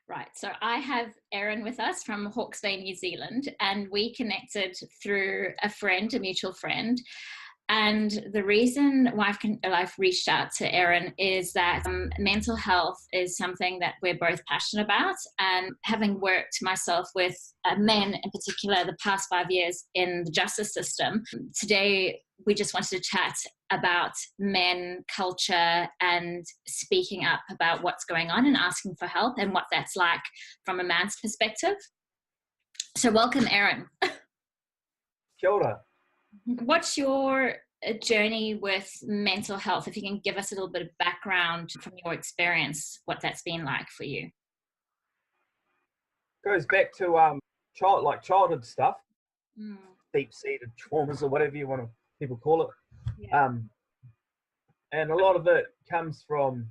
Right. So I have Erin with us from Hawke's Bay, New Zealand, and we connected through a friend, a mutual friend. And the reason why I've reached out to Erin is that mental health is something that we're both passionate about. And having worked myself with men in particular the past 5 years in the justice system, today we just wanted to chat about men, culture, and speaking up about what's going on and asking for help and what that's like from a man's perspective. So welcome, Erin. Kia ora. What's your journey with mental health? If you can give us a little bit of background from your experience, what that's been like for you. Goes back to childhood stuff, Mm. deep-seated traumas or whatever you want to people call it. Yeah. And a lot of it comes from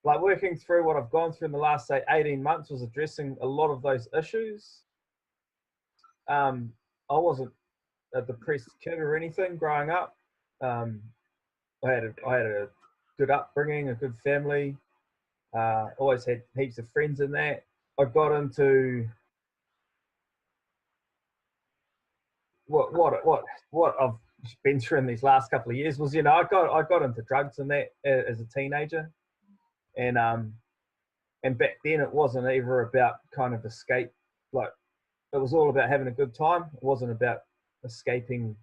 like working through what I've gone through in the last, say, 18 months was addressing a lot of those issues. I wasn't a depressed kid or anything growing up. I had a good upbringing, a good family. Always had heaps of friends in that. I got into what I've been through in these last couple of years was, I got into drugs and that as a teenager, and back then it wasn't ever about kind of escape. Like, it was all about having a good time. It wasn't about escaping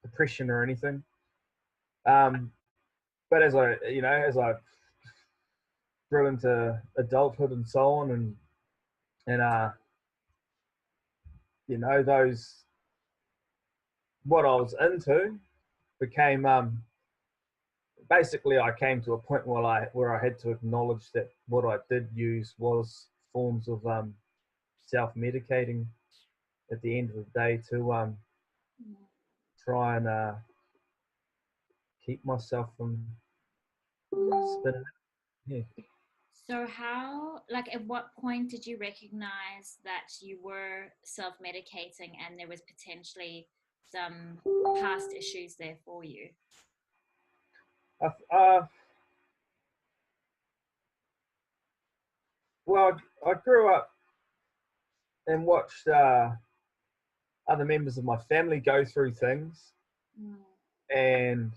depression or anything. But as I grew into adulthood and so on, and those what I was into became basically I came to a point where I had to acknowledge that what I did use was forms of self-medicating at the end of the day to try and keep myself from spinning. Yeah. So at what point did you recognize that you were self-medicating and there was potentially some past issues there for you? Well, I grew up and watched other members of my family go through things and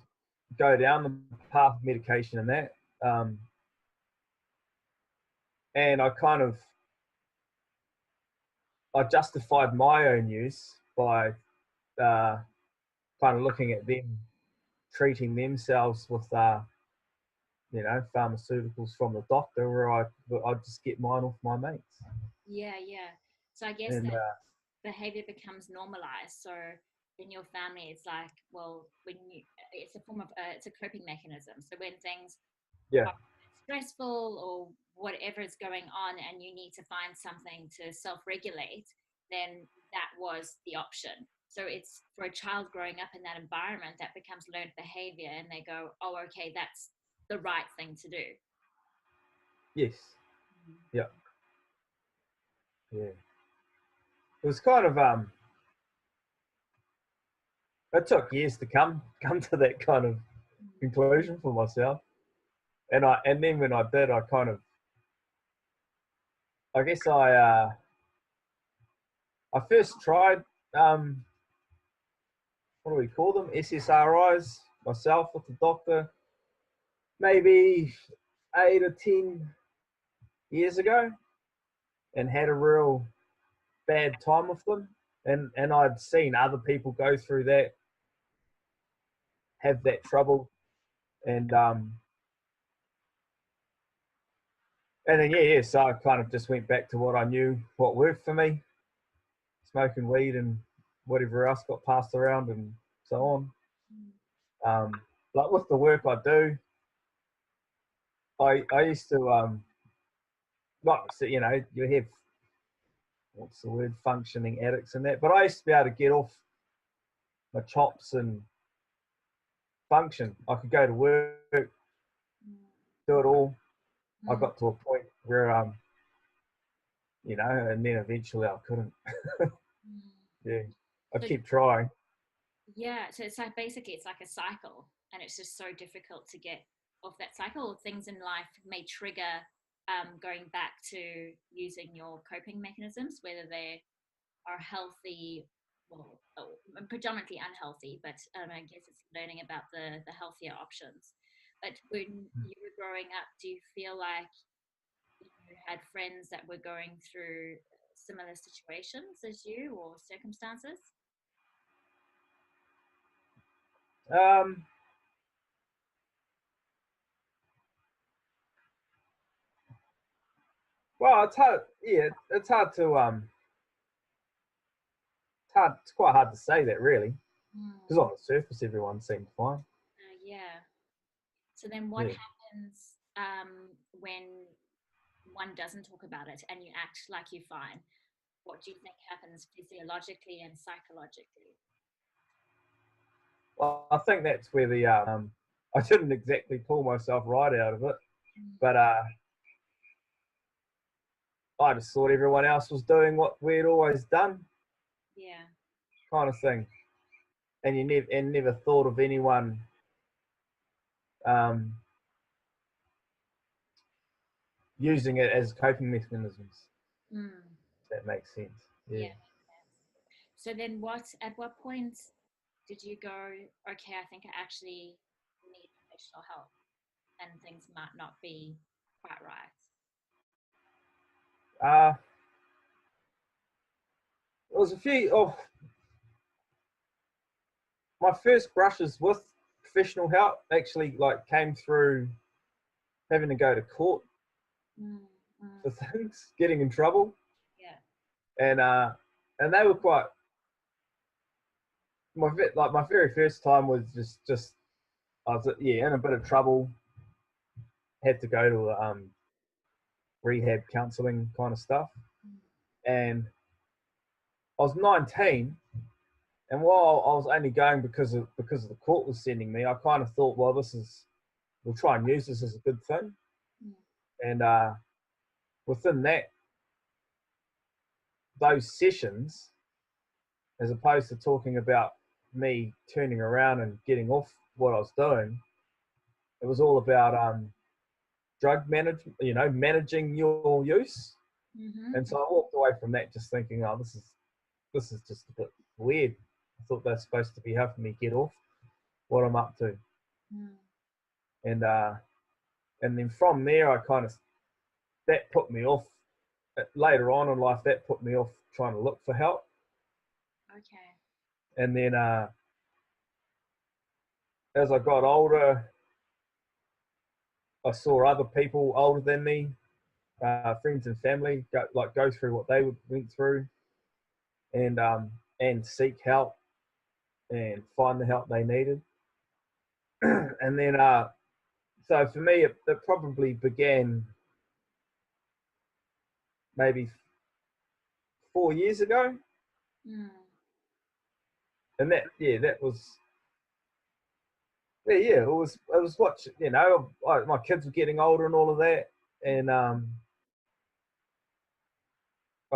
go down the path of medication and that. And I justified my own use by kind of looking at them treating themselves with pharmaceuticals from the doctor, where I'd just get mine off my mates. Yeah. So I guess And that behavior becomes normalized. So in your family, it's like, well, it's a form of it's a coping mechanism. So when things yeah, are stressful or whatever is going on and you need to find something to self-regulate, then that was the option. So it's for a child growing up in that environment that becomes learned behavior, and they go, oh, okay, that's the right thing to do. yes, yeah. It was kind of it took years to come to that kind of conclusion for myself, and then when I did, I first tried what do we call them, SSRIs myself with the doctor maybe 8 or 10 years ago, and had a real bad time with them, and I'd seen other people go through that, have that trouble, and then so I kind of just went back to what I knew, what worked for me, smoking weed and whatever else got passed around and so on. Like with the work I do, I used to you have, what's the word, functioning addicts and that, but I used to be able to get off my chops and function. I could go to work, do it all. I got to a point where and then eventually I couldn't. Yeah, I keep trying. Yeah, so it's like basically it's like a cycle, and it's just so difficult to get of that cycle, or things in life may trigger going back to using your coping mechanisms, whether they are healthy, well, predominantly unhealthy, but I guess it's learning about the healthier options. But when you were growing up, do you feel like you had friends that were going through similar situations as you, or circumstances? Um, well, it's hard. Yeah, it's hard to it's quite hard to say that really, because on the surface everyone seemed fine. Yeah. So then what Yeah. happens when one doesn't talk about it and you act like you're fine? What do you think happens physiologically and psychologically? Well, I think that's where the I didn't exactly pull myself right out of it, Mm. but I just thought everyone else was doing what we'd always done, Yeah. kind of thing, and you never thought of anyone um, using it as coping mechanisms. Mm. If that makes sense. Yeah. Yeah. So then at what point did you go, okay, I think I actually need professional help and things might not be quite right? Uh, there was a few. Oh, my first brushes with professional help actually like came through having to go to court Mm. Mm. for things, getting in trouble, Yeah. and they were quite. My very first time was just I was in a bit of trouble. Had to go to rehab counselling kind of stuff, Mm. and I was 19. And while I was only going because of the court was sending me, I kind of thought, well, we'll try and use this as a good thing. Mm. And within those sessions, as opposed to talking about me turning around and getting off what I was doing, it was all about drug management, managing your use. Mm-hmm. And so I walked away from that just thinking, oh, this is just a bit weird. I thought they're supposed to be helping me get off what I'm up to. Mm. And and then from there, I kind of that put me off. Later on in life, that put me off trying to look for help. Okay. And then as I got older, I saw other people older than me, friends and family, go through what they went through, and seek help and find the help they needed. And then so for me, it probably began maybe 4 years ago, Mm. and that was it was what my kids were getting older and all of that, and I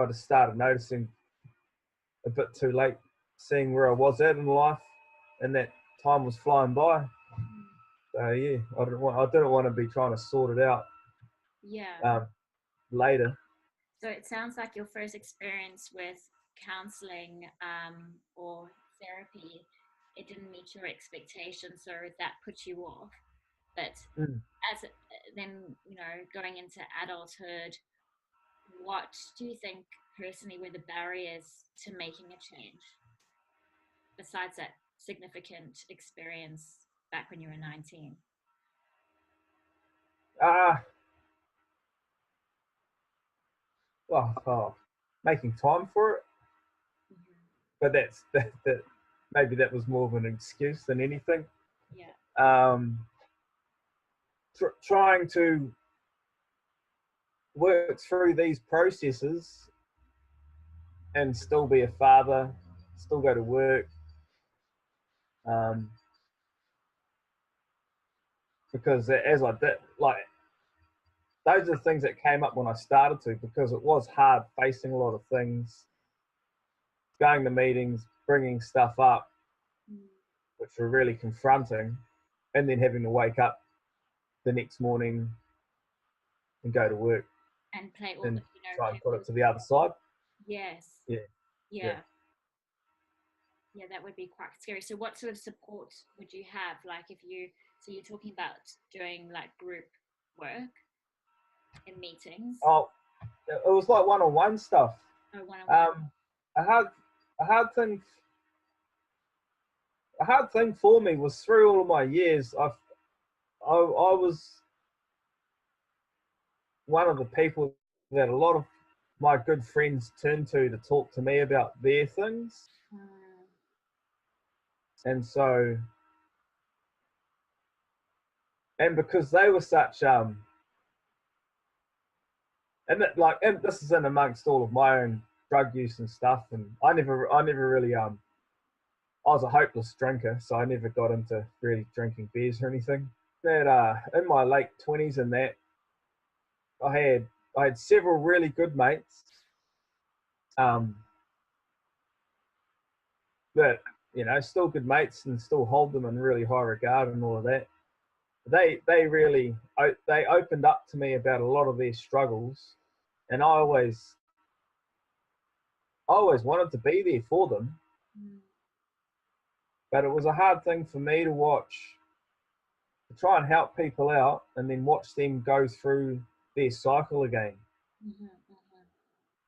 just started noticing a bit too late, seeing where I was at in life, and that time was flying by. Mm. So yeah, I didn't want to be trying to sort it out Yeah. um, later. So it sounds like your first experience with counseling or therapy, it didn't meet your expectations, so that put you off. But Mm. as then, going into adulthood, what do you think personally were the barriers to making a change besides that significant experience back when you were 19? Ah, making time for it, Mm-hmm. but that maybe that was more of an excuse than anything. Yeah. Um, trying to work through these processes and still be a father, still go to work, um, because as I did, like those are the things that came up when I started to, because it was hard facing a lot of things, going to meetings, bringing stuff up, Mm. which were really confronting, and then having to wake up the next morning and go to work And play all the, and try and put it to the other side. yes. Yeah. Yeah. Yeah, that would be quite scary. So what sort of support would you have? Like so you're talking about doing like group work in meetings? Oh, it was like one-on-one stuff. Or one-on-one? A hard, a hard thing, a hard thing for me was through all of my years. I was one of the people that a lot of my good friends turned to talk to me about their things, and so, and because they were such and this is in amongst all of my own drug use and stuff, and I never really I was a hopeless drinker, so I never got into really drinking beers or anything. That in my late 20s and that I had several really good mates that still good mates and still hold them in really high regard and all of that. They really they opened up to me about a lot of their struggles, and I always wanted to be there for them, but it was a hard thing for me to watch, to try and help people out and then watch them go through their cycle again.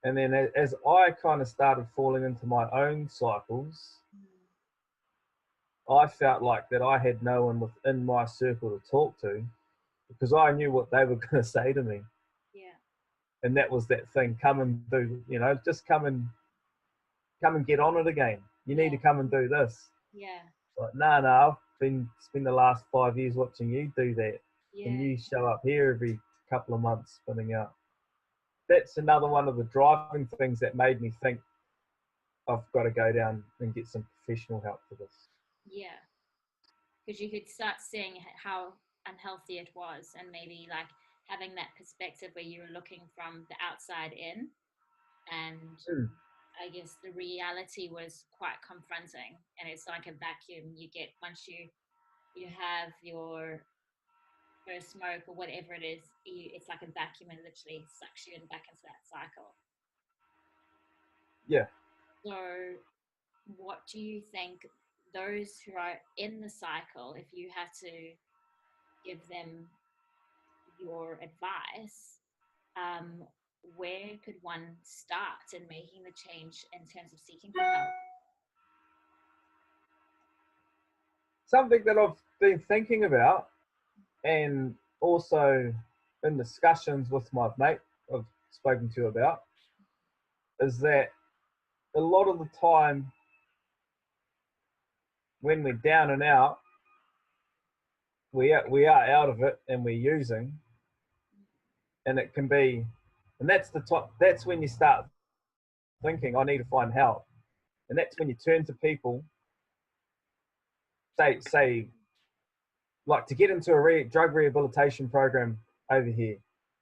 And then as I kind of started falling into my own cycles, I felt like that I had no one within my circle to talk to, because I knew what they were going to say to me. Yeah. And that was that thing, come and do, just come and get on it again. You need to come and do this. Yeah. Like, no, I've spent the last 5 years watching you do that. Yeah. And you show up here every couple of months spinning out. That's another one of the driving things that made me think I've got to go down and get some professional help for this. Yeah. Because you could start seeing how unhealthy it was, and maybe like having that perspective where you were looking from the outside in, and I guess the reality was quite confronting, and it's like a vacuum you get once you have your first smoke or whatever it is. It's like a vacuum and literally sucks you back into that cycle. Yeah. So what do you think those who are in the cycle, if you had to give them your advice, where could one start in making the change in terms of seeking for help? Something that I've been thinking about, and also in discussions with my mate I've spoken to about, is that a lot of the time when we're down and out, we are out of it and we're using, and it can be, and that's when you start thinking, I need to find help. And that's when you turn to people, say like, to get into a drug rehabilitation program over here,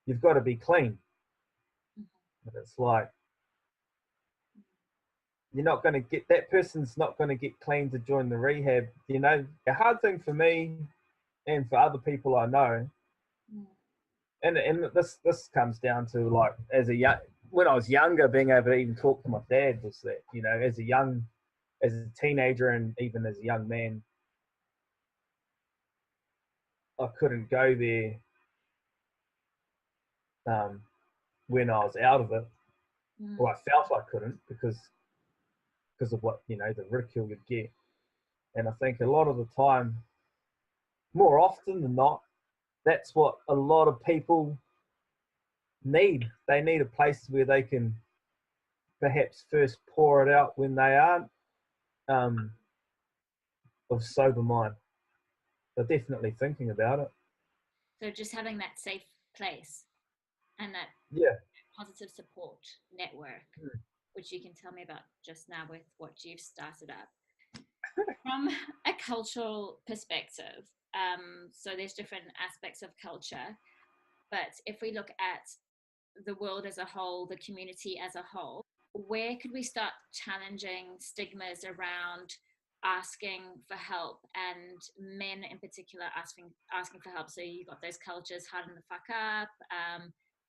you've got to be clean. And it's like, you're not going to get, that person's not going to get clean to join the rehab. A hard thing for me and for other people I know, and this comes down to, like, when I was younger, being able to even talk to my dad, was that, as a teenager and even as a young man, I couldn't go there when I was out of it, or I felt I couldn't because of what, the ridicule you'd get. And I think a lot of the time, more often than not, that's what a lot of people need. They need a place where they can perhaps first pour it out when they aren't of sober mind. They're definitely thinking about it. So just having that safe place and that positive support network, which you can tell me about just now with what you've started up. From a cultural perspective, so there's different aspects of culture, but if we look at the world as a whole, the community as a whole, where could we start challenging stigmas around asking for help, and men in particular asking for help. So you got those cultures harden the fuck up.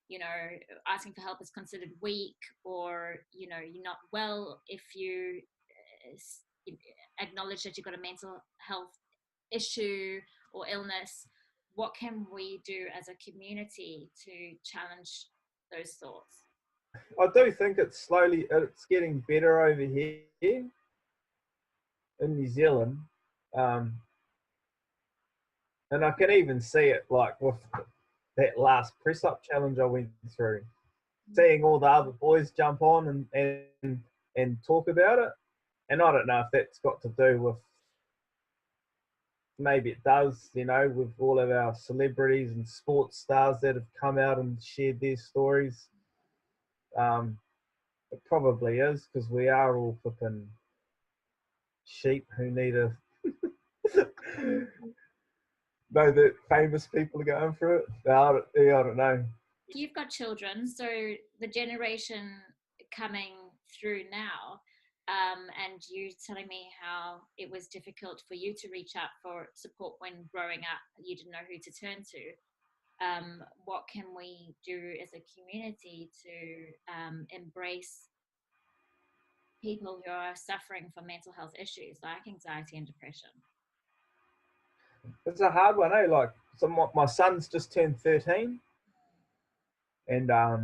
You know, asking for help is considered weak, or you know, you're not well if you acknowledge that you've got a mental health issue or illness. What can we do as a community to challenge those thoughts? I do think it's getting better over here in New Zealand. Um, and I can even see it like with that last press up challenge I went through, seeing all the other boys jump on and talk about it. And I don't know if that's got to do with, maybe it does, you know, with all of our celebrities and sports stars that have come out and shared their stories. It probably is, because we are all flipping sheep who need a know that famous people are going through it. I don't know. You've got children, so the generation coming through now, and you telling me how it was difficult for you to reach out for support when growing up, you didn't know who to turn to. What can we do as a community to embrace people who are suffering from mental health issues like anxiety and depression? It's a hard one, eh? Like, so my son's just turned 13, and I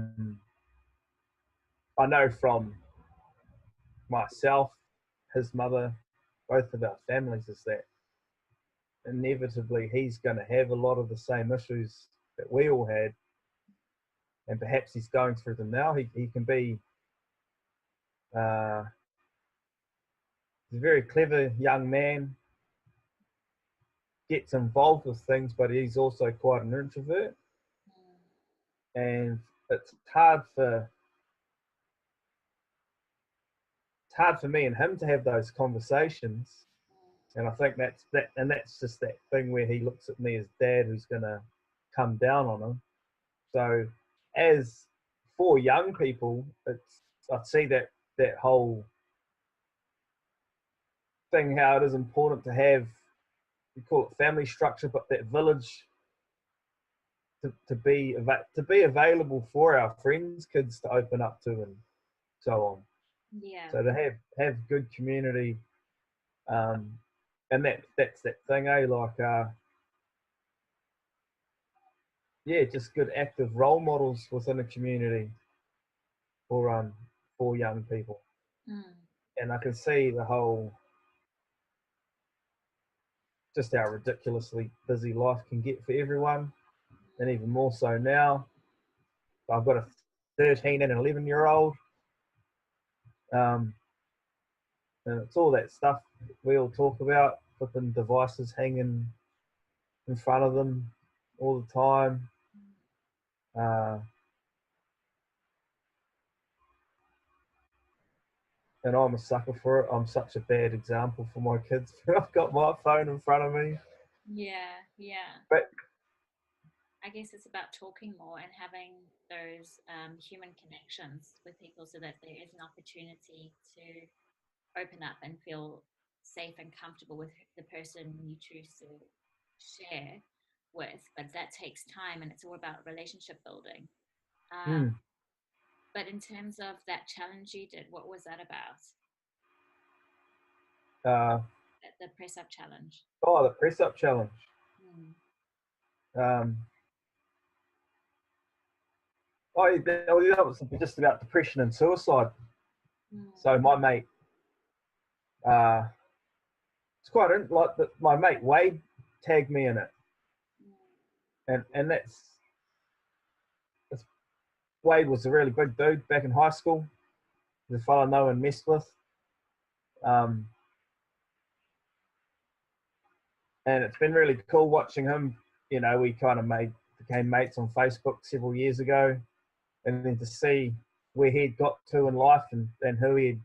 know from myself, his mother, both of our families, is that inevitably he's going to have a lot of the same issues that we all had, and perhaps he's going through them now. He can be he's a very clever young man, gets involved with things, but he's also quite an introvert, and it's hard for me and him to have those conversations. And I think that's just that thing where he looks at me as dad who's going to come down on him. So as for young people, I'd see that whole thing, how it is important to have, we call it family structure, but that village to be available for our friends' kids to open up to, and so on. Yeah. So to have good community, and that's that thing, eh? Like, yeah, just good active role models within a community for young people. And I can see the whole, just how ridiculously busy life can get for everyone, and even more so now. I've got a 13 and an 11-year-old, and it's all that stuff we all talk about, flipping devices hanging in front of them all the time. And I'm a sucker for it. I'm such a bad example for my kids. I've got my phone in front of me. Yeah. But I guess it's about talking more and having those human connections with people, so that there is an opportunity to open up and feel safe and comfortable with the person you choose to share with. But that takes time, and it's all about relationship building. But in terms of that challenge you did, what was that about? The press up challenge. The press up challenge. That was just about depression and suicide. So my mate, it's quite like my mate Wade tagged me in it, and that's Wade was a really big dude back in high school. The fellow no one messed with. And it's been really cool watching him. You know, we kind of became mates on Facebook several years ago, and then to see where he'd got to in life and who he'd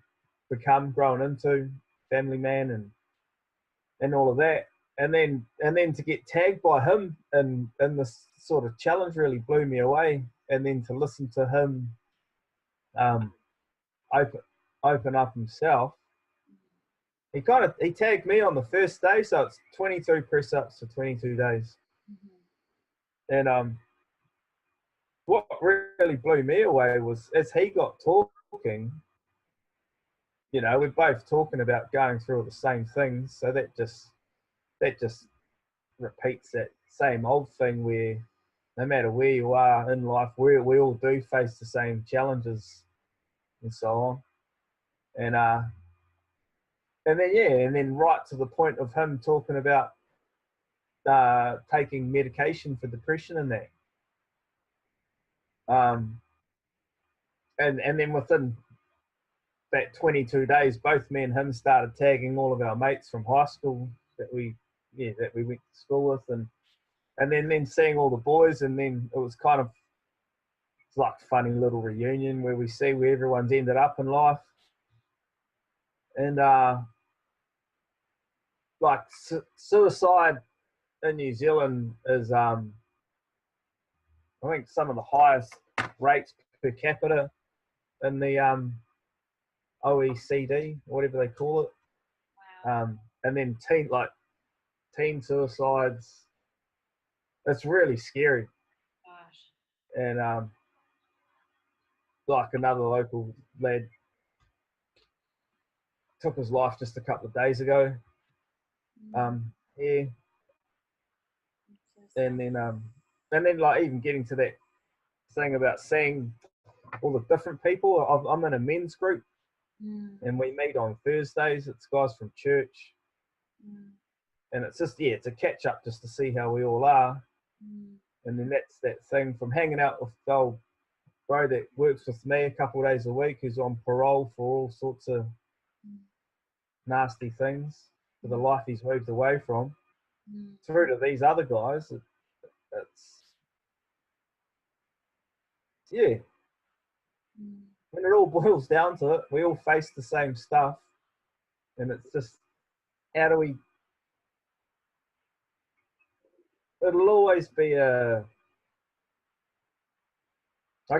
become, grown into, family man and all of that. And then to get tagged by him in this sort of challenge really blew me away. And then to listen to him open up himself, he tagged me on the first day, so it's 22 press ups for 22 days. And what really blew me away was as he got talking, you know, we're both talking about going through all the same things, so that just repeats that same old thing where no matter where you are in life, we all do face the same challenges and so on. And then right to the point of him talking about taking medication for depression and that. And then within that 22 days, both me and him started tagging all of our mates from high school that we went to school with, and then seeing all the boys, and then it was kind of, it's like a funny little reunion where we see where everyone's ended up in life. And like suicide in New Zealand is I think some of the highest rates per capita in the OECD, whatever they call it. Wow. And then teen suicides, it's really scary. Gosh. And like another local lad took his life just a couple of days ago. Yeah. And then like even getting to that thing about seeing all the different people. I'm in a men's group, and we meet on Thursdays. It's guys from church, and it's just it's a catch up just to see how we all are. And then that's that thing from hanging out with the old bro that works with me a couple of days a week, who's on parole for all sorts of nasty things for the life he's moved away from, through to these other guys. It's when it all boils down to it, we all face the same stuff, and it's just how do we? It'll always be I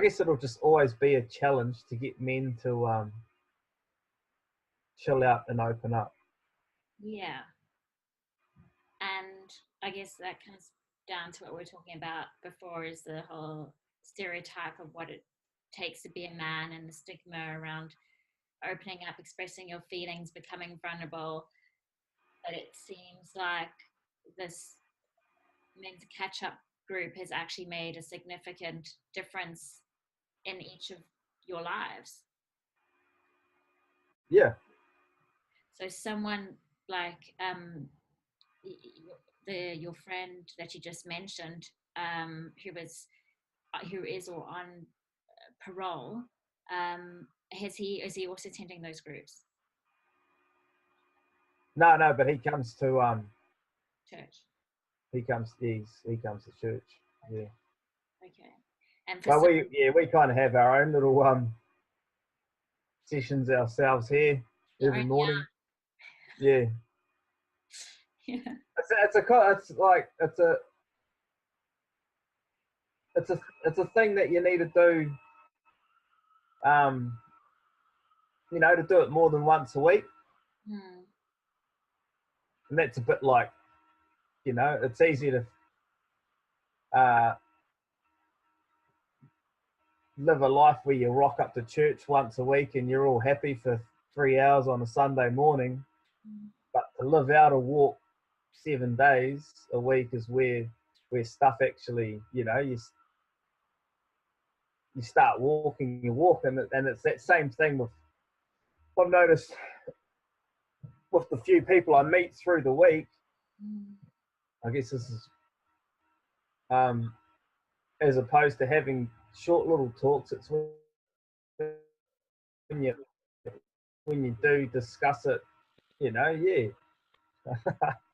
guess it'll just always be a challenge to get men to chill out and open up. Yeah. And I guess that comes down to what we were talking about before, is the whole stereotype of what it takes to be a man and the stigma around opening up, expressing your feelings, becoming vulnerable. But it seems like this men's catch-up group has actually made a significant difference in each of your lives. Yeah. So someone like your friend that you just mentioned, who is or on parole, is he also attending those groups? No, but he comes to Church. he comes to church. Yeah. Okay. And But we kind of have our own little sessions ourselves here every morning. Yeah. Yeah. It's a thing that you need to do. You know, to do it more than once a week. And that's a bit like, you know, it's easy to live a life where you rock up to church once a week and you're all happy for 3 hours on a Sunday morning. But to live out a walk 7 days a week is where stuff actually, you know, you start walking your walk, and it's that same thing with, I've noticed with the few people I meet through the week. I guess this is as opposed to having short little talks, it's when you do discuss it, you know,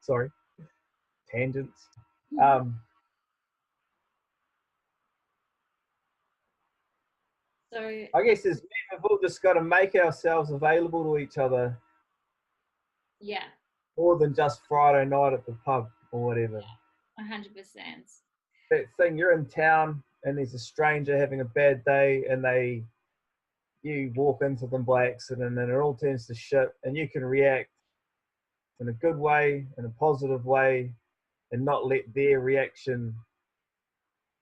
sorry, tangents. So I guess as men, we've all just got to make ourselves available to each other. Yeah. More than just Friday night at the pub or whatever. 100%. That thing, you're in town and there's a stranger having a bad day, and you walk into them by accident and it all turns to shit, and you can react in a good way, in a positive way, and not let their reaction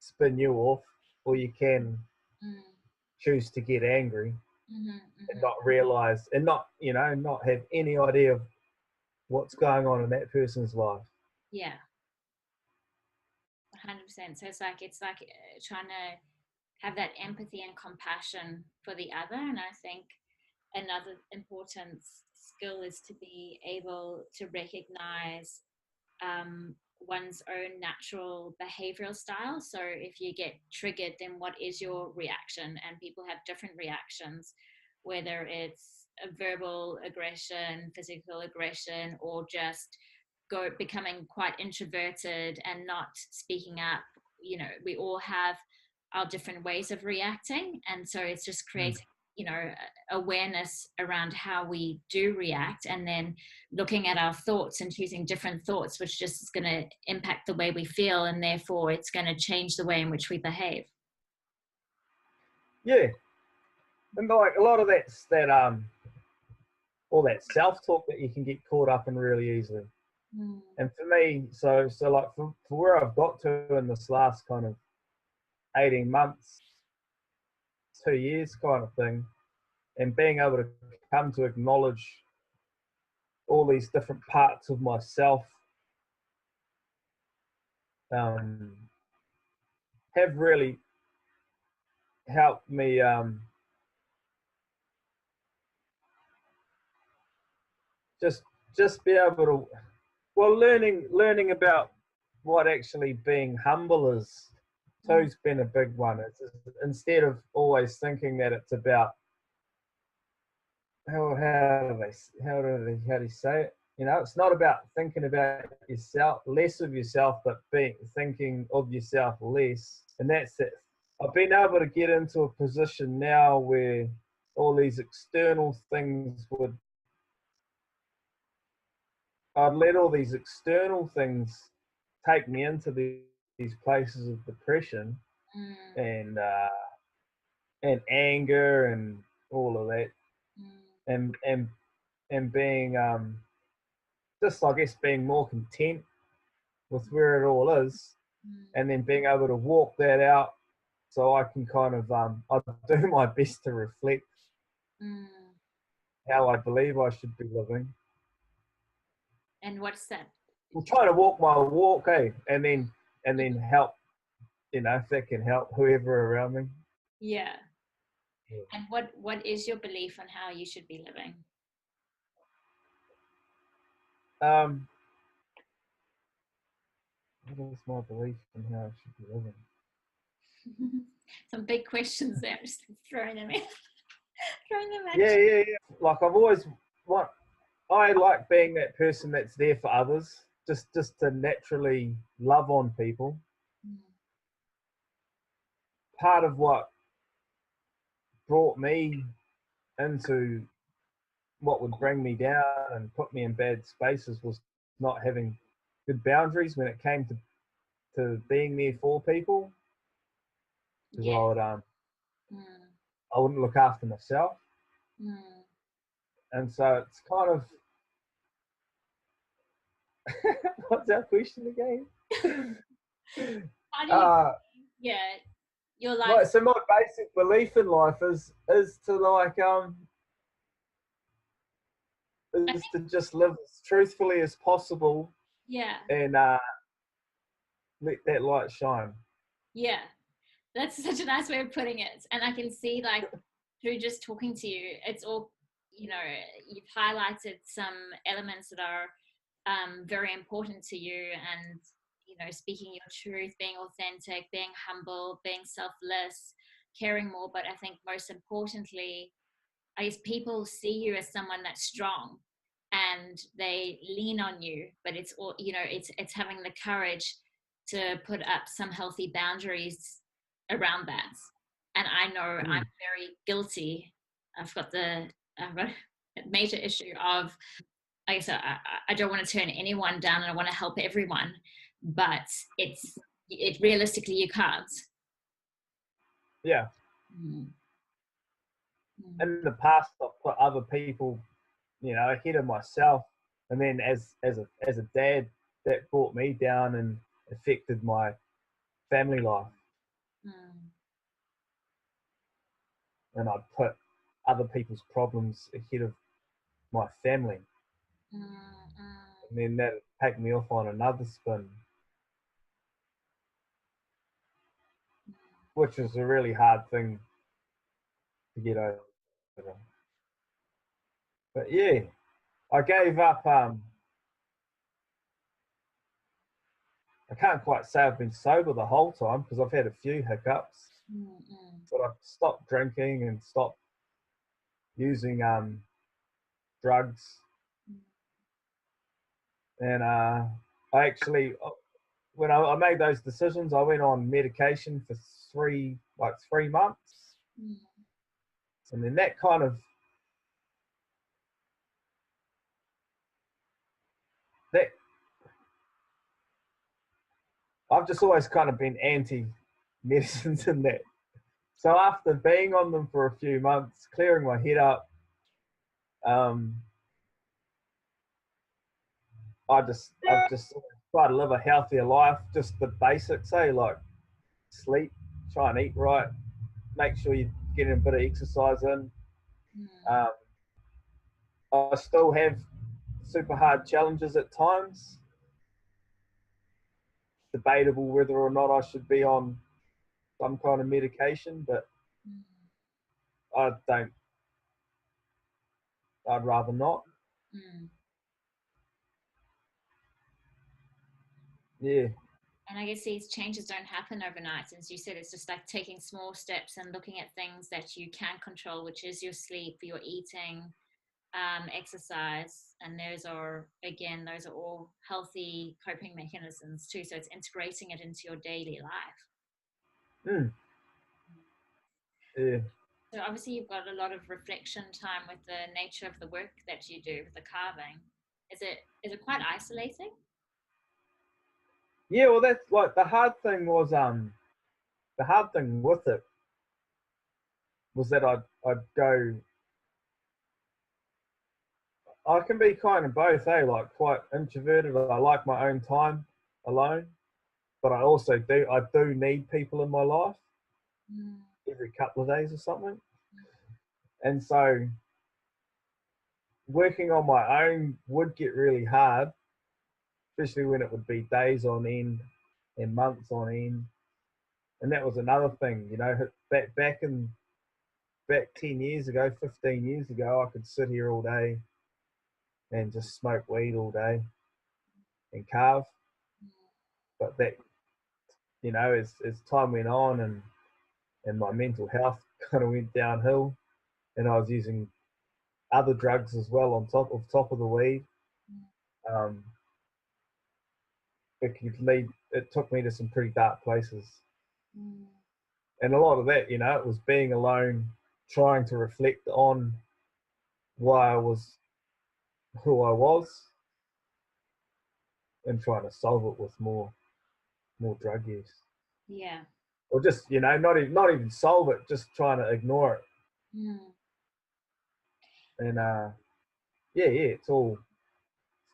spin you off, or you can mm, choose to get angry mhm, and mhm. not realize and not, not have any idea of what's going on in that person's life. Yeah, 100%. So it's like trying to have that empathy and compassion for the other. And I think another important skill is to be able to recognize one's own natural behavioral style. So if you get triggered, then what is your reaction? And people have different reactions, whether it's a verbal aggression, physical aggression, or just becoming quite introverted and not speaking up. We all have our different ways of reacting, and so it's just Mm. creating awareness around how we do react, and then looking at our thoughts and choosing different thoughts, which just is going to impact the way we feel, and therefore it's going to change the way in which we behave. Yeah, and like a lot of all that self-talk that you can get caught up in really easily. Mm. And for me, so like for where I've got to in this last kind of 18 months, 2 years kind of thing, and being able to come to acknowledge all these different parts of myself, have really helped me just be able to, well, learning about what actually being humble is Mm. too's been a big one. It's just, instead of always thinking that it's about how do you say it? It's not about thinking about yourself, less of yourself, but thinking of yourself less. And that's it. I've been able to get into a position now where all these external things I'd let all these external things take me into these places of depression Mm. and anger and all of that, Mm. and being just, I guess, being more content with where it all is, Mm. and then being able to walk that out so I can kind of I do my best to reflect Mm. how I believe I should be living. And what's that? I'm trying to walk my walk, and then help, if that can help whoever around me. Yeah. Yeah. And what is your belief on how you should be living? Um, what is my belief in how I should be living? Some big questions there. Just throwing them in, throwing them at Yeah, yeah, yeah. Like I've always what I like being that person that's there for others, just to naturally love on people. you. Part of what brought me into what would bring me down and put me in bad spaces was not having good boundaries when it came to being there for people, because Yeah. Mm. I wouldn't look after myself. Mm. And so it's kind of what's that question again? How do you? uh Yeah, your life. so my basic belief in life is to like I is think. to just live as truthfully as possible Yeah. and let that light shine. Yeah. That's such a nice way of putting it. And I can see, like, through just talking to you, it's all, you've highlighted some elements that are very important to you, and, speaking your truth, being authentic, being humble, being selfless, caring more. But I think most importantly, I guess people see you as someone that's strong and they lean on you, but it's all, it's having the courage to put up some healthy boundaries around that. And I know I'm Mm. very guilty. I've got a major issue of, like I said, I don't want to turn anyone down and I want to help everyone, but it realistically you can't. Yeah. Mm. Mm. In the past, I've put other people, ahead of myself And then as a dad, that brought me down and affected my family life. And I put other people's problems ahead of my family. And then that take me off on another spin, which is a really hard thing to get over. But yeah, I gave up. I can't quite say I've been sober the whole time because I've had a few hiccups. But I've stopped drinking and stopped using drugs. And I actually, when I made those decisions, I went on medication for 3 months. And then that kind of, I've just always kind of been anti-medicines in that. So after being on them for a few months, clearing my head up, I've just tried to live a healthier life, just the basics, like sleep, try and eat right, make sure you're getting a bit of exercise in. I still have super hard challenges at times. Debatable whether or not I should be on some kind of medication, but I'd rather not. Yeah. And I guess these changes don't happen overnight. As you said, it's just like taking small steps and looking at things that you can control, which is your sleep, your eating, exercise. And those are all healthy coping mechanisms too. So it's integrating it into your daily life. Yeah. So obviously you've got a lot of reflection time with the nature of the work that you do with the carving. Is it quite isolating? Yeah, well, that's like the hard thing with it was that I'd go. I can be kind of both, like quite introverted. I like my own time alone, but I do need people in my life every couple of days or something. And so working on my own would get really hard, especially when it would be days on end and months on end. And that was another thing, back 10 years ago, 15 years ago, I could sit here all day and just smoke weed all day and carve. But that, as time went on and my mental health kind of went downhill, and I was using other drugs as well on top of the weed. It took me to some pretty dark places. And a lot of that, it was being alone, trying to reflect on why I was who I was, and trying to solve it with more drug use. Yeah. Or just, not even solve it, just trying to ignore it. And it's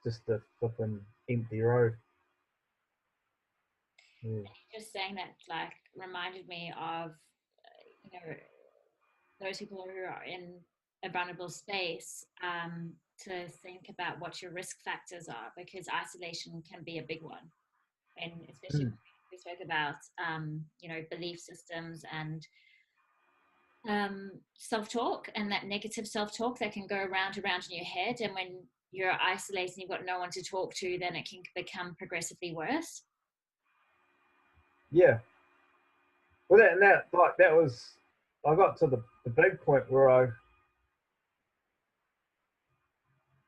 just a flipping empty road. Yeah. Just saying that like reminded me of those people who are in a vulnerable space, to think about what your risk factors are, because isolation can be a big one, and especially when we spoke about belief systems and self-talk, and that negative self-talk that can go around in your head, and when you're isolated and you've got no one to talk to, then it can become progressively worse. Yeah. Well, that was, I got to the big point where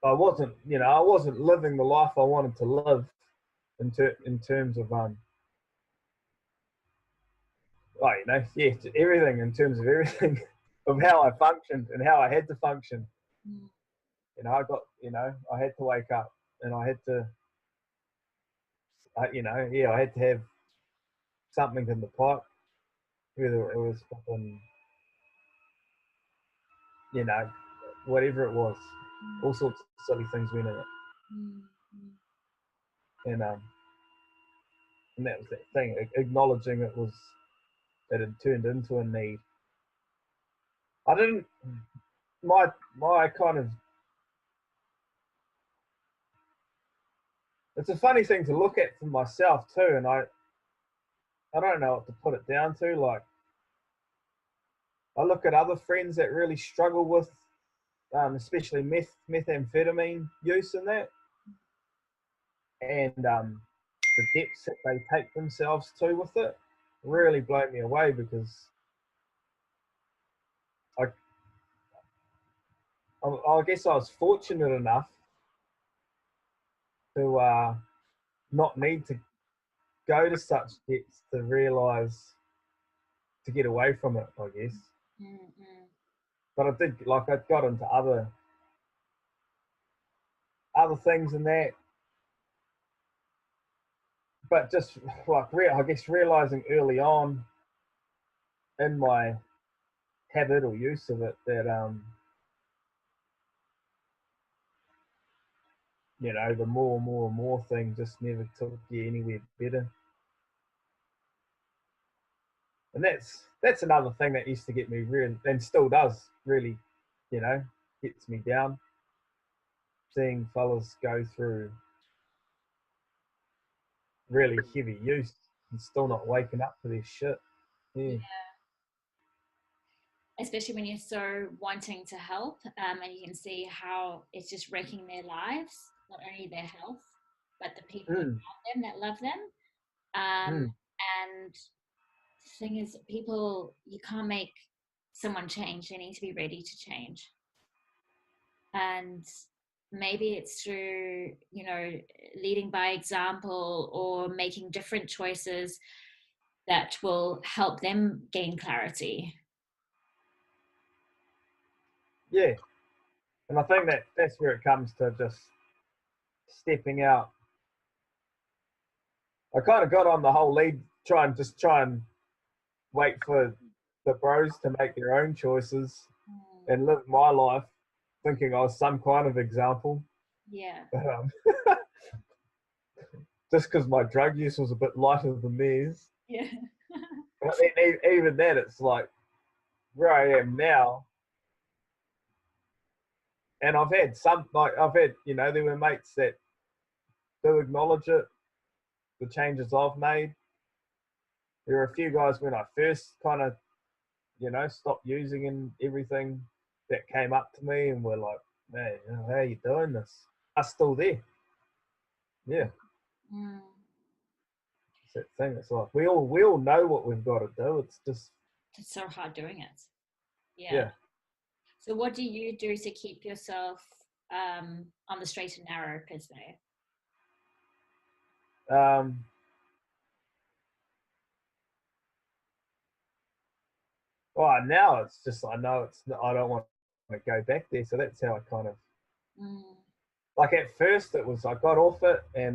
I wasn't living the life I wanted to live in terms of everything, in terms of everything of how I functioned and how I had to function. I had to wake up, and I had to I had to have something in the pipe, whether it was fucking, whatever it was, all sorts of silly things went in it. Mm. And that was that thing, acknowledging it had turned into a need. I didn't, my kind of, it's a funny thing to look at for myself too, and I don't know what to put it down to. Like, I look at other friends that really struggle with, especially methamphetamine use and that, and the depths that they take themselves to with it really blow me away, because I, I guess I was fortunate enough to not need to go to such depths to realise, to get away from it, I guess. Mm. But I did, like, I got into other things and that, but just like I guess realising early on in my habit or use of it that you know, the more thing just never took you anywhere better. And that's another thing that used to get me really, and still does really, you know, gets me down, seeing fellas go through really heavy use and still not waking up to their shit. Yeah. Especially when you're so wanting to help, and you can see how it's just wrecking their lives, not only their health, but the people Mm, around them that love them. mm. And the thing is, people, you can't make someone change. They need to be ready to change. And maybe it's through, you know, leading by example or making different choices that will help them gain clarity. Yeah. And I think that's where it comes to just stepping out. I kind of got on the whole lead, try and wait for the bros to make their own choices and live my life, thinking I was some kind of example. Yeah. But, just because my drug use was a bit lighter than theirs. Yeah. But then, even then, it's like where I am now. And I've had, you know, there were mates that do acknowledge it, the changes I've made. There were a few guys when I first kind of, you know, stopped using and everything, that came up to me and were like, "Man, you know, how are you doing this?" Are still there. Yeah, Mm. it's that thing. It's like we all know what we've got to do. It's just, It's so hard doing it. Yeah. yeah. So what do you do to keep yourself on the straight and narrow, per se? Um, well, now it's just, I know it's, I don't want to go back there, so that's how I kind of, Mm. like, at first it was, I got off it, and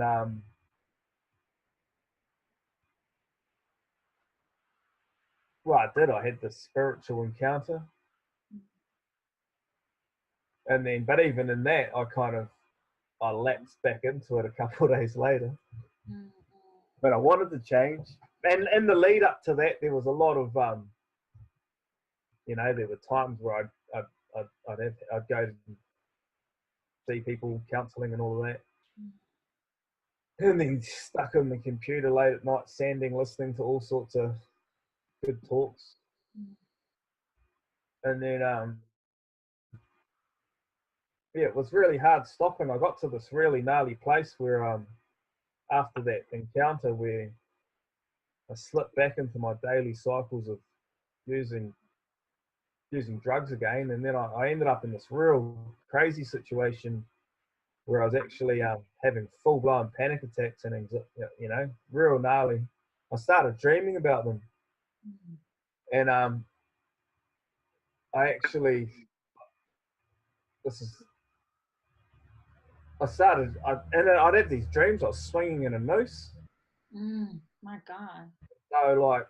well, I did. I had this spiritual encounter, and then, but even in that, I lapsed back into it a couple of days later. Mm. But I wanted to change, and in the lead up to that, there was a lot of you know, there were times where I'd go to see people, counselling and all of that, and then stuck on the computer late at night, sanding, listening to all sorts of good talks, Mm. and then yeah, it was really hard stopping. I got to this really gnarly place where after that encounter where I slipped back into my daily cycles of using drugs again, and then I ended up in this real crazy situation where I was actually having full blown panic attacks and you know, real gnarly. I started dreaming about them, Mm. and I actually, this is, and I'd have these dreams. I was swinging in a noose. Mm. My God. So like,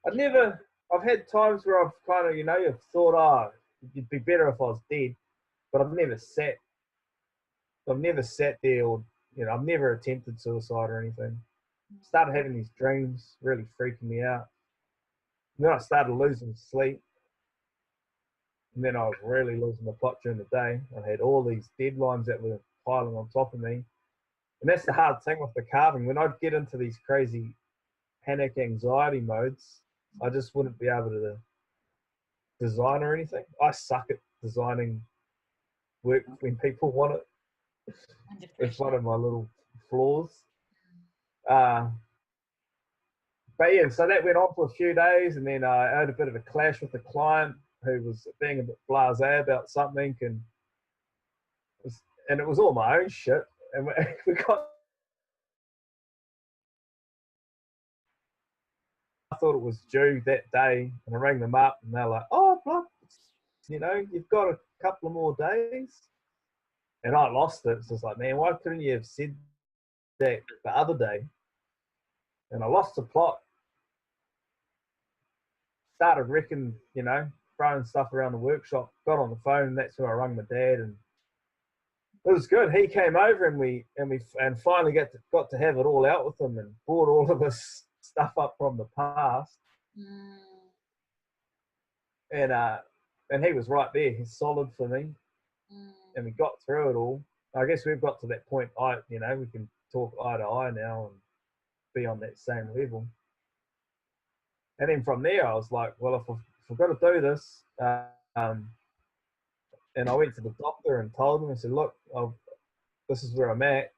I'd never. I've had times where I've kind of, you know, you've thought, oh, it'd be better if I was dead, but I've never sat I've never sat there or, I've never attempted suicide or anything. Started having these dreams, really freaking me out. And then I started losing sleep. And then I was really losing the plot during the day. I had all these deadlines that were piling on top of me. And that's the hard thing with the carving. When I'd get into these crazy panic anxiety modes, I just wouldn't be able to design or anything. I suck at designing work when people want it. It's one of my little flaws. But yeah, so that went on for a few days, and then I had a bit of a clash with the client who was being a bit blasé about something, and it was all my own shit. And we got, I thought it was due that day, and I rang them up, and they're like, "Oh, blah, you've got a couple of more days." And I lost it. So it's like, man, why couldn't you have said that the other day? And I lost the plot. Started wrecking, throwing stuff around the workshop. Got on the phone, and that's who I rang my dad, and it was good. He came over, and we finally got to have it all out with him, and brought all of this stuff up from the past. And he was right there. He's solid for me, and we got through it all. I guess we've got to that point. We can talk eye to eye now and be on that same level. And then from there, I was like, well, if we've got to do this, and I went to the doctor and told him, I said, look, this is where I'm at.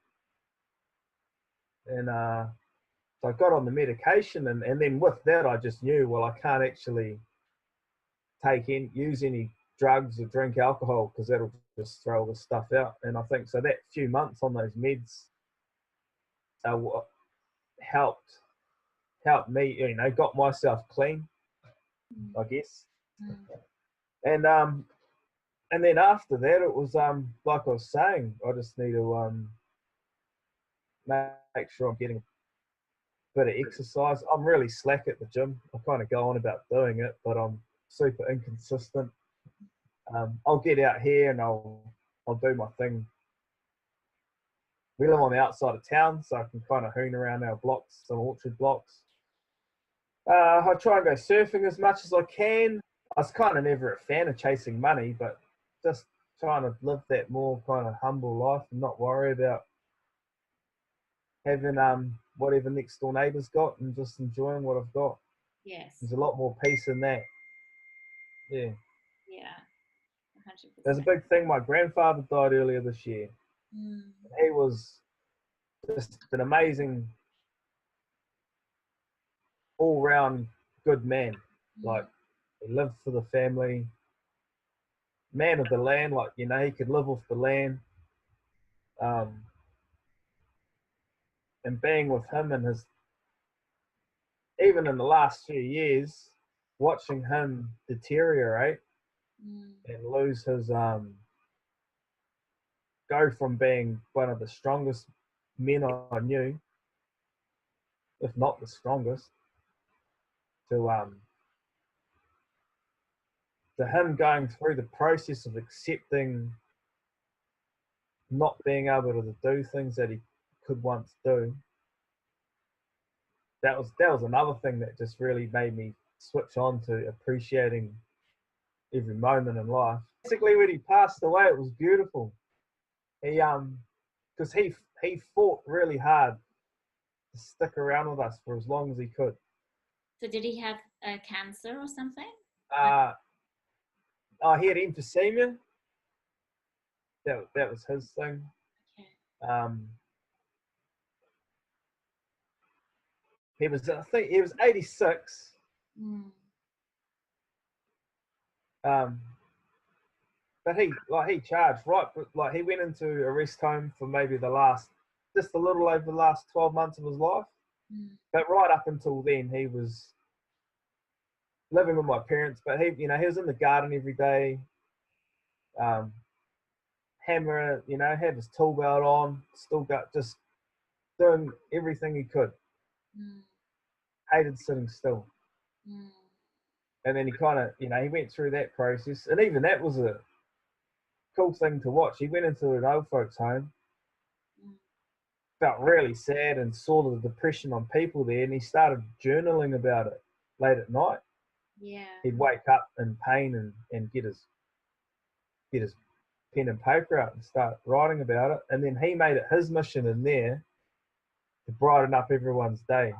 And so I got on the medication, and then with that, I just knew, well, I can't actually use any drugs or drink alcohol, because that'll just throw all this stuff out. And I think so that few months on those meds helped me, got myself clean, I guess. And then after that, it was like I was saying, I just need to make sure I'm getting a bit of exercise. I'm really slack at the gym. I kind of go on about doing it, but I'm super inconsistent. I'll get out here and I'll do my thing. We live on the outside of town, so I can kind of hoon around our blocks, some orchard blocks. I try and go surfing as much as I can. I was kind of never a fan of chasing money, but just trying to live that more kind of humble life and not worry about having whatever next door neighbours got, and just enjoying what I've got. Yes. There's a lot more peace in that. Yeah. Yeah. 100%. There's a big thing. My grandfather died earlier this year. He was just an amazing, all-round good man. Like, he lived for the family, man of the land. Like, he could live off the land. And being with him and even in the last few years, watching him deteriorate and lose his, go from being one of the strongest men I knew, if not the strongest, to him going through the process of accepting not being able to do things that he could once do. That was another thing that just really made me switch on to appreciating every moment in life. Basically, when he passed away, it was beautiful. He because he fought really hard to stick around with us for as long as he could. So did he have cancer or something? He had emphysema. That was his thing. Okay. I think he was 86. But he charged right. Like, he went into a rest home for maybe just a little over the last 12 months of his life. But right up until then, he was living with my parents. But he was in the garden every day. Hammer, have his tool belt on, still got just doing everything he could. Hated sitting still. And then he kind of, he went through that process, and even that was cool thing to watch. He went into an old folks home, felt really sad and saw the depression on people there, and he started journaling about it late at night. Yeah. He'd wake up in pain and get his pen and paper out and start writing about it. And then he made it his mission in there to brighten up everyone's day.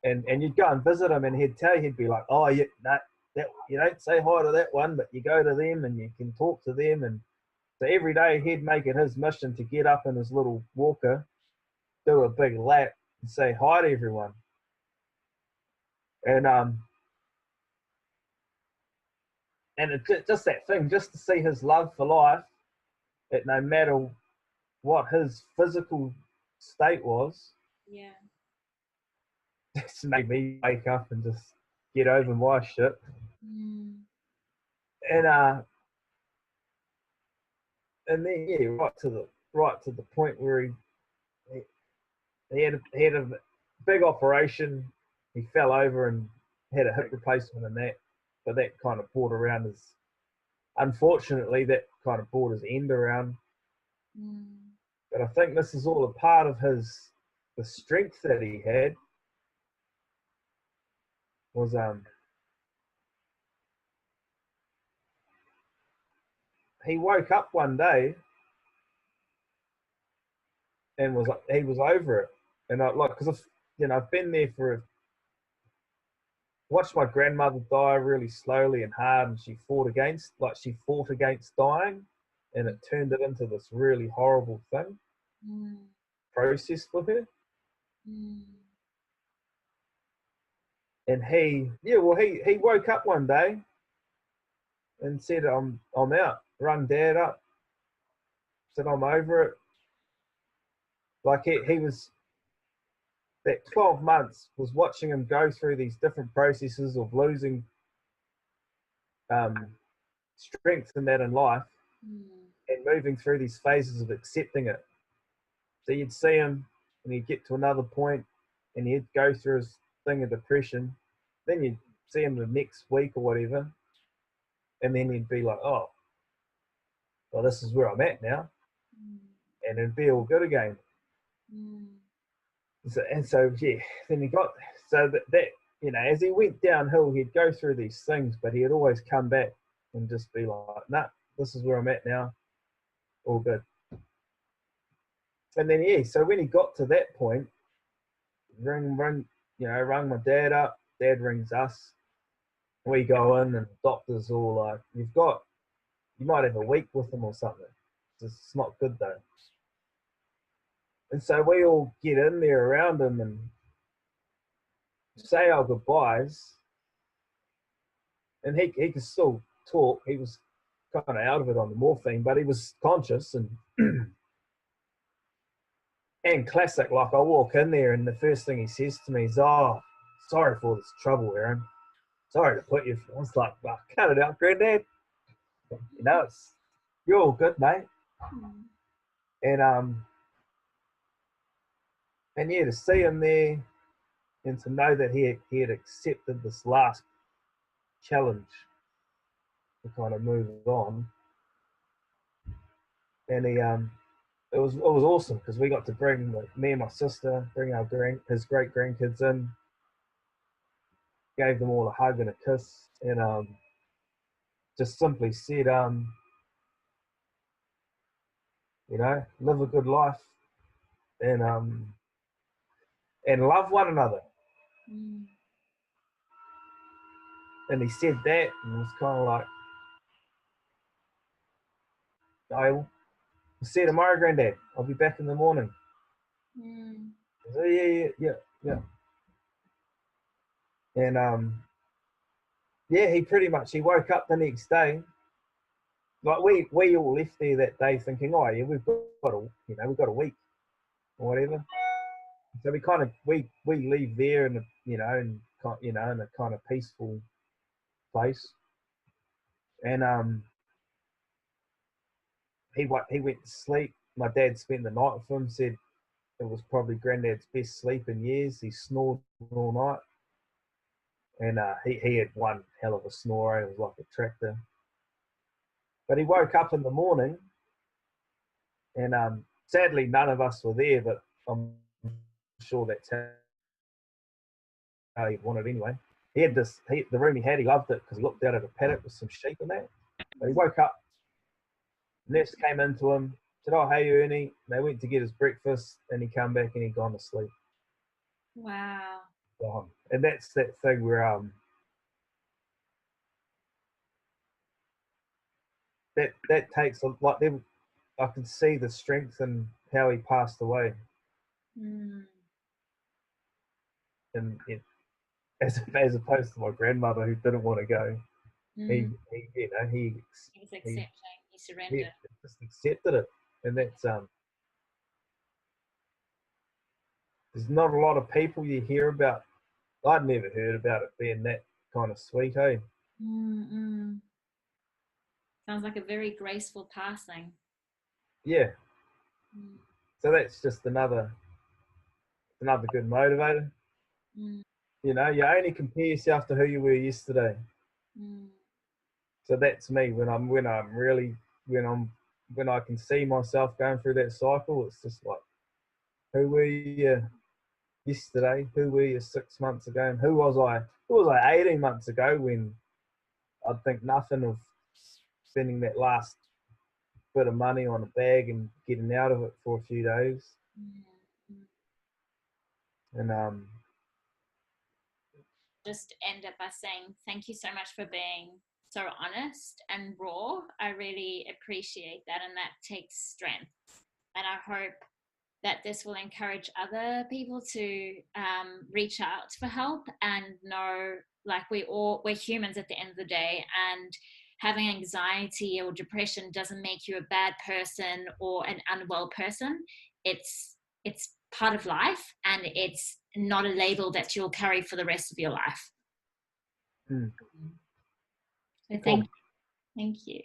And you'd go and visit him, and he'd tell you, he'd be like, oh, you don't say hi to that one, but you go to them and you can talk to them. And so every day he'd make it his mission to get up in his little walker, do a big lap, and say hi to everyone. And it's just that thing, just to see his love for life, that no matter what his physical state was, yeah, just made me wake up and just get over my shit. And then yeah, right to the point where he had a big operation. He fell over and had a hip replacement and that, but that kind of brought around his. Unfortunately, that kind of brought his end around. But I think this is all a part of the strength that he had. Was he woke up one day and he was over it, and because I've been there watched my grandmother die really slowly and hard, and she fought against dying, and it turned it into this really horrible thing process for her. And he woke up one day and said, I'm out. Rung Dad up. Said, I'm over it. Like he was, that 12 months was watching him go through these different processes of losing strength in that in life and moving through these phases of accepting it. So you'd see him and he'd get to another point and he'd go through his thing of depression. Then you'd see him the next week or whatever, and then he'd be like, oh, well, this is where I'm at now. And it'd be all good again. So yeah, then he got, so that as he went downhill, he'd go through these things, but he'd always come back and just be like, nah, this is where I'm at now. All good. And then, yeah, so when he got to that point, rung my dad up, dad rings us. We go in and the doctor's all like, you might have a week with him or something. It's not good though. And so we all get in there around him and say our goodbyes. And he could still talk. He was kind of out of it on the morphine, but he was conscious and and classic. Like I walk in there and the first thing he says to me is, "Oh, sorry for all this trouble, Aaron. Sorry to put you." I was like, "Well, cut it out, Granddad. You're all good, mate." And yeah, to see him there and to know that he had accepted this last challenge to kind of move on, and it was awesome because we got to bring me and my sister, bring his great grandkids in, gave them all a hug and a kiss, and just simply said, live a good life and love one another. And he said that, and it was kind of like, I'll see you tomorrow, Granddad. I'll be back in the morning. So, yeah. And he woke up the next day. Like we all left there that day thinking, oh yeah, we've got a week or whatever. So we leave there in a kind of peaceful place. And he went to sleep. My dad spent the night with him. Said it was probably Granddad's best sleep in years. He snored all night, and he had one hell of a snore. It was like a tractor. But he woke up in the morning, and sadly none of us were there, but I'm sure that's how he wanted anyway. He had the room he had, he loved it because he looked out at a paddock with some sheep in that. But he woke up, nurse came into him, said, "Oh, hey Ernie." They went to get his breakfast, and he come back and he'd gone to sleep. Wow. And that's that thing where that takes like them. I can see the strength in how he passed away, Mm. and as opposed to my grandmother who didn't want to go. He Mm. you know He was he accepting, he he surrendered. just accepted it, and that's there's not a lot of people you hear about. I'd never heard about it being that kind of sweet, hey? Mm-mm. Sounds like a very graceful passing. Yeah. Mm. So that's just another good motivator. Mm. You know, you only compare yourself to who you were yesterday. Mm. So that's me when I can see myself going through that cycle. It's just like, who were you yesterday? Who were you 6 months ago? And who was I? Who was I 18 months ago when I'd think nothing of spending that last bit of money on a bag and getting out of it for a few days. Mm. And Just end up by saying thank you so much for being so honest and raw. I really appreciate that, and that takes strength. And I hope that this will encourage other people to reach out for help and know, like, we're humans at the end of the day, and having anxiety or depression doesn't make you a bad person or an unwell person. It's part of life, and it's not a label that you'll carry for the rest of your life. So cool. thank you.